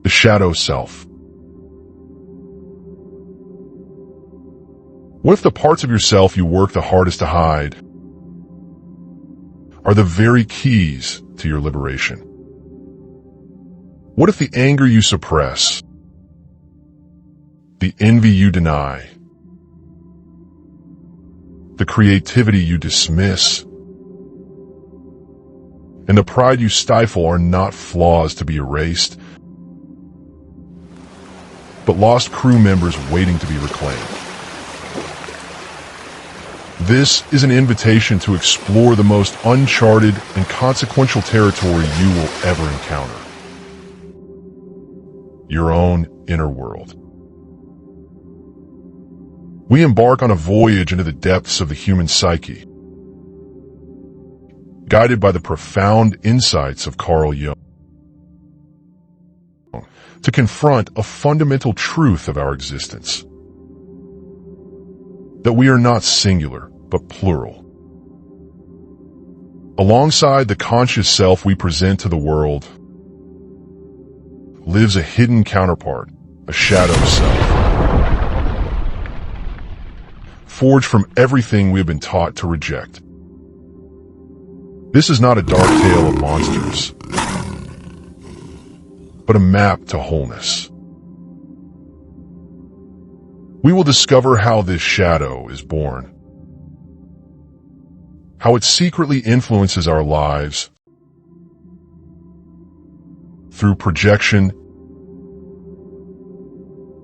The shadow self. What if the parts of yourself you work the hardest to hide are the very keys to your liberation? What if the anger you suppress, the envy you deny, the creativity you dismiss, and the pride you stifle are not flaws to be erased, but lost crew members waiting to be reclaimed? This is an invitation to explore the most uncharted and consequential territory you will ever encounter. Your own inner world. We embark on a voyage into the depths of the human psyche, guided by the profound insights of Carl Jung, to confront a fundamental truth of our existence: that we are not singular, but plural. Alongside the conscious self we present to the world lives a hidden counterpart, a shadow self, forged from everything we have been taught to reject. This is not a dark tale of monsters, but a map to wholeness. We will discover how this shadow is born, how it secretly influences our lives through projection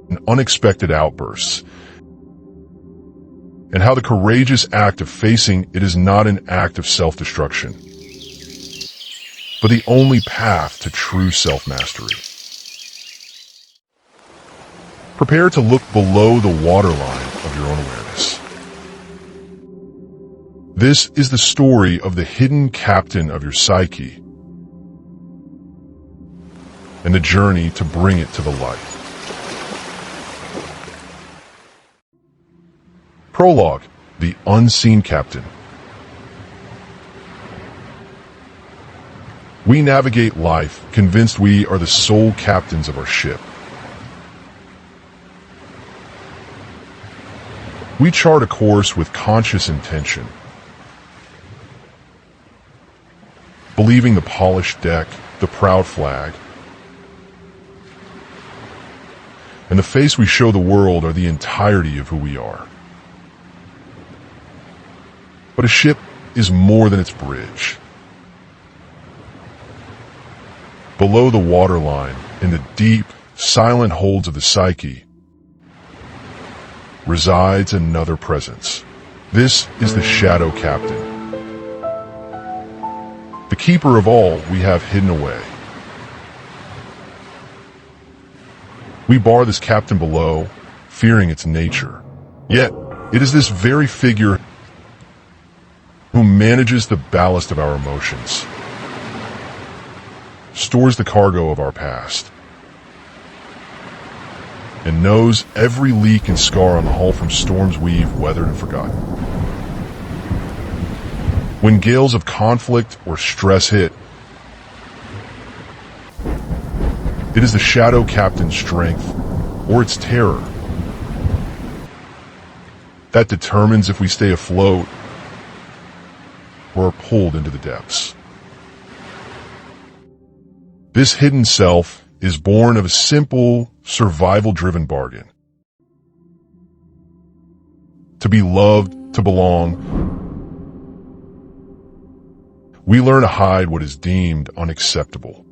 and unexpected outbursts, and how the courageous act of facing it is not an act of self-destruction, but the only path to true self-mastery. Prepare to look below the waterline of your own awareness. This is the story of the hidden captain of your psyche and the journey to bring it to the light. Prologue, the unseen captain. We navigate life convinced we are the sole captains of our ship. We chart a course with conscious intention, believing the polished deck, the proud flag, and the face we show the world are the entirety of who we are. But a ship is more than its bridge. Below the waterline, in the deep, silent holds of the psyche, resides another presence. This is the shadow captain, the keeper of all we have hidden away. We bar this captain below, fearing its nature. Yet, it is this very figure who manages the ballast of our emotions, stores the cargo of our past, and knows every leak and scar on the hull from storms we've weathered and forgotten. When gales of conflict or stress hit, it is the shadow captain's strength, or its terror, that determines if we stay afloat or are pulled into the depths. This hidden self is born of a simple, survival-driven bargain. To be loved, to belong, we learn to hide what is deemed unacceptable.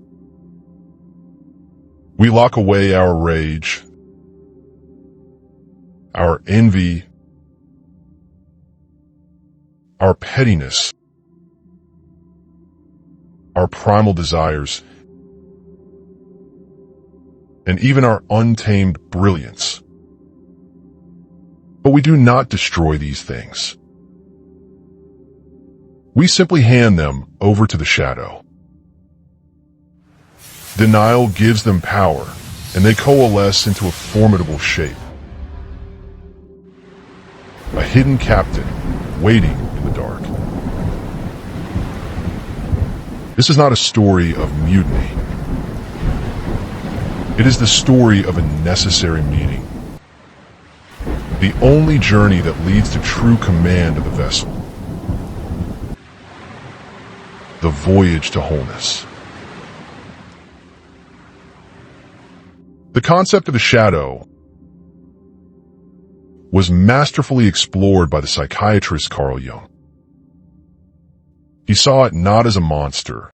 We lock away our rage, our envy, our pettiness, our primal desires, and even our untamed brilliance. But we do not destroy these things. We simply hand them over to the shadow. Denial gives them power, and they coalesce into a formidable shape. A hidden captain waiting in the dark. This is not a story of mutiny. It It is the story of a necessary meeting. The only journey that leads to true command of the vessel. The voyage to wholeness. The concept of the shadow was masterfully explored by the psychiatrist Carl Jung. He saw it not as a monster,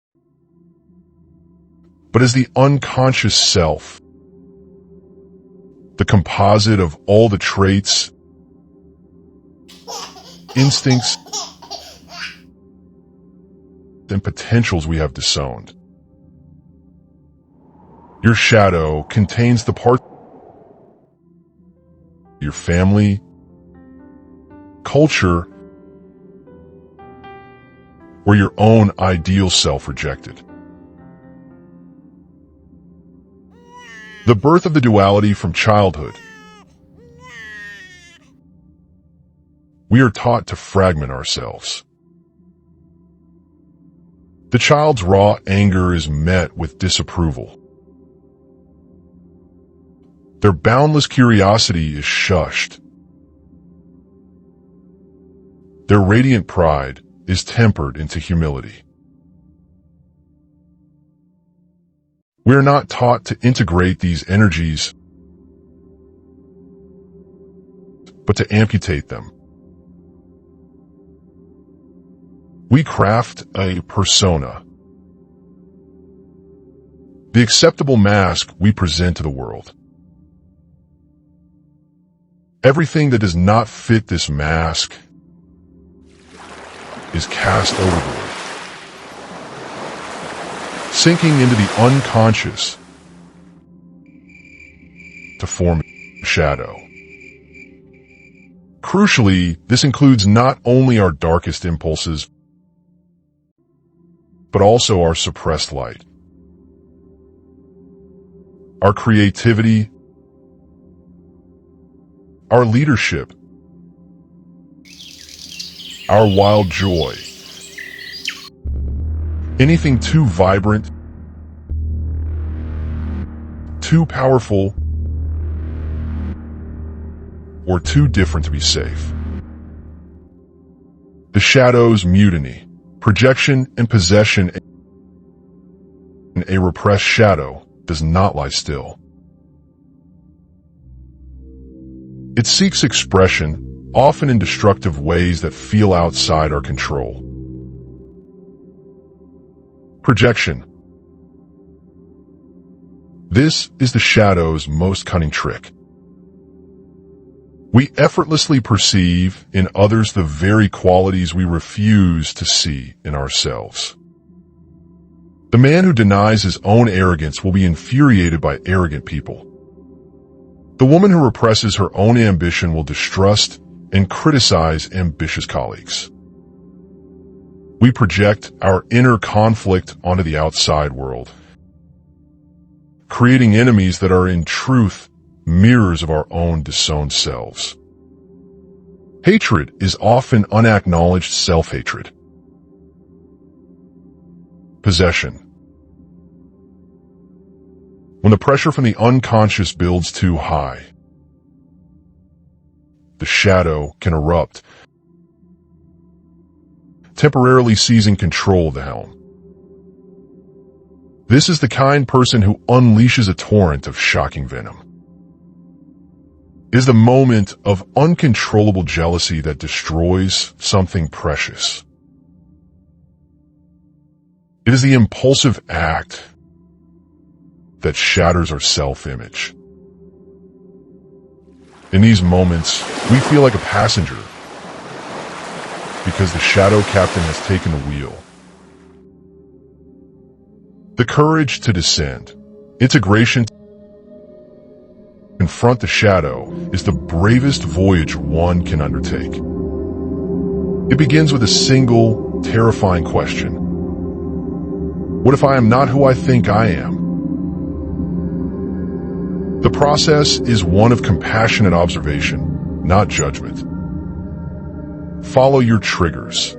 but as the unconscious self, the composite of all the traits, instincts, and potentials we have disowned. Your shadow contains the part of your family, culture, or your own ideal self rejected. The birth of the duality from childhood. We are taught to fragment ourselves. The child's raw anger is met with disapproval. Their boundless curiosity is shushed. Their radiant pride is tempered into humility. We are not taught to integrate these energies, but to amputate them. We craft a persona, the acceptable mask we present to the world. Everything that does not fit this mask is cast overboard, sinking into the unconscious to form a shadow. Crucially, this includes not only our darkest impulses, but also our suppressed light, our creativity, our leadership, our wild joy. Anything too vibrant, too powerful, or too different to be safe. The shadow's mutiny, projection and possession in a repressed shadow does not lie still. It seeks expression, often in destructive ways that feel outside our control. Projection. This is the shadow's most cunning trick. We effortlessly perceive in others the very qualities we refuse to see in ourselves. The man who denies his own arrogance will be infuriated by arrogant people. The woman who represses her own ambition will distrust and criticize ambitious colleagues. We project our inner conflict onto the outside world, creating enemies that are in truth mirrors of our own disowned selves. Hatred is often unacknowledged self-hatred. Possession. When the pressure from the unconscious builds too high, the shadow can erupt, temporarily seizing control of the helm. This is the kind person who unleashes a torrent of shocking venom. It is the moment of uncontrollable jealousy that destroys something precious. It is the impulsive act that shatters our self-image. In these moments, we feel like a passenger because the shadow captain has taken the wheel. The courage to descend, integration, confront the shadow is the bravest voyage one can undertake. It begins with a single, terrifying question. What if I am not who I think I am? The process is one of compassionate observation, not judgment. Follow your triggers.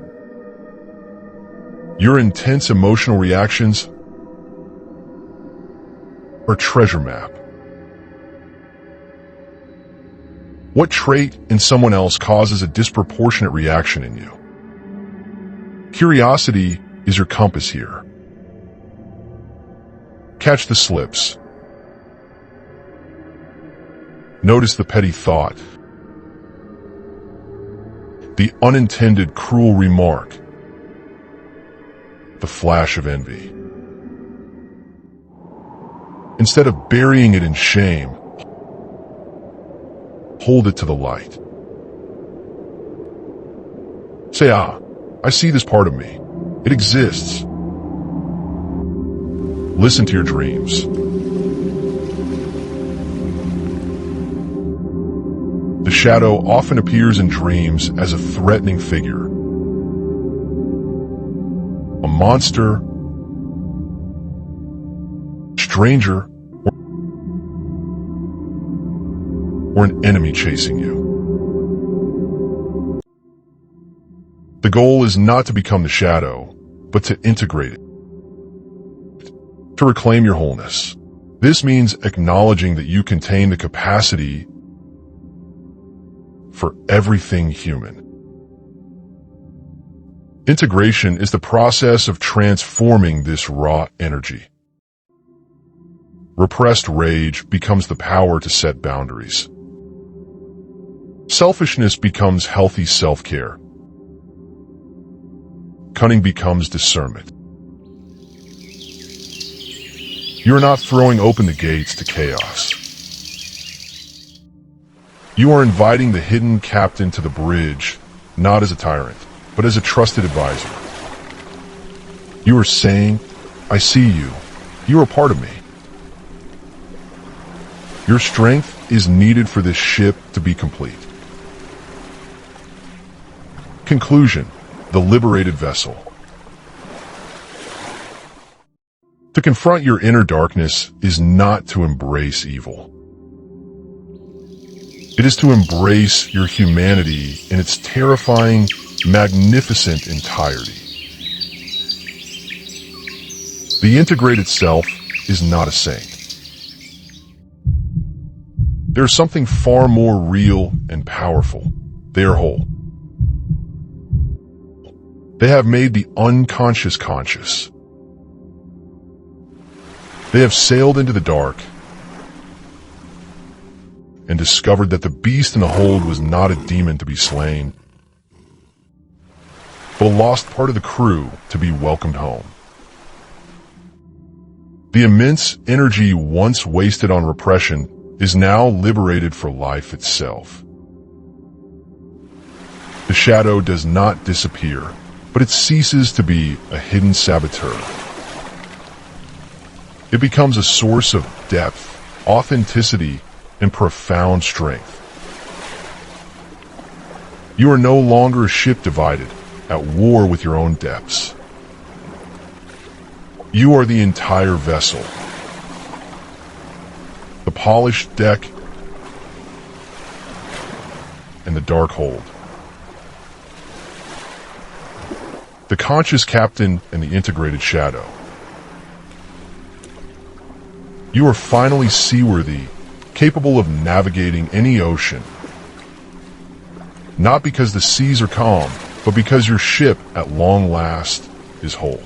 Your intense emotional reactions are a treasure map. What trait in someone else causes a disproportionate reaction in you? Curiosity is your compass here. Catch the slips. Notice the petty thought, the unintended cruel remark, the flash of envy. Instead of burying it in shame, hold it to the light. Say, I see this part of me. It exists. Listen to your dreams. The shadow often appears in dreams as a threatening figure. A monster, stranger, or an enemy chasing you. The goal is not to become the shadow, but to integrate it, to reclaim your wholeness. This means acknowledging that you contain the capacity for everything human. Integration is the process of transforming this raw energy. Repressed rage becomes the power to set boundaries. Selfishness becomes healthy self-care. Cunning becomes discernment. You are not throwing open the gates to chaos. You are inviting the hidden captain to the bridge, not as a tyrant, but as a trusted advisor. You are saying, I see you. You are part of me. Your strength is needed for this ship to be complete. Conclusion: the liberated vessel. To confront your inner darkness is not to embrace evil. It is to embrace your humanity in its terrifying, magnificent entirety. The integrated self is not a saint. There is something far more real and powerful. They are whole. They have made the unconscious conscious. They have sailed into the dark and discovered that the beast in the hold was not a demon to be slain, but a lost part of the crew to be welcomed home. The immense energy once wasted on repression is now liberated for life itself. The shadow does not disappear, but it ceases to be a hidden saboteur. It becomes a source of depth, authenticity, and profound strength. You are no longer a ship divided, at war with your own depths. You are the entire vessel. The polished deck and the dark hold. The conscious captain and the integrated shadow. You are finally seaworthy, capable of navigating any ocean. Not because the seas are calm, but because your ship, at long last, is whole.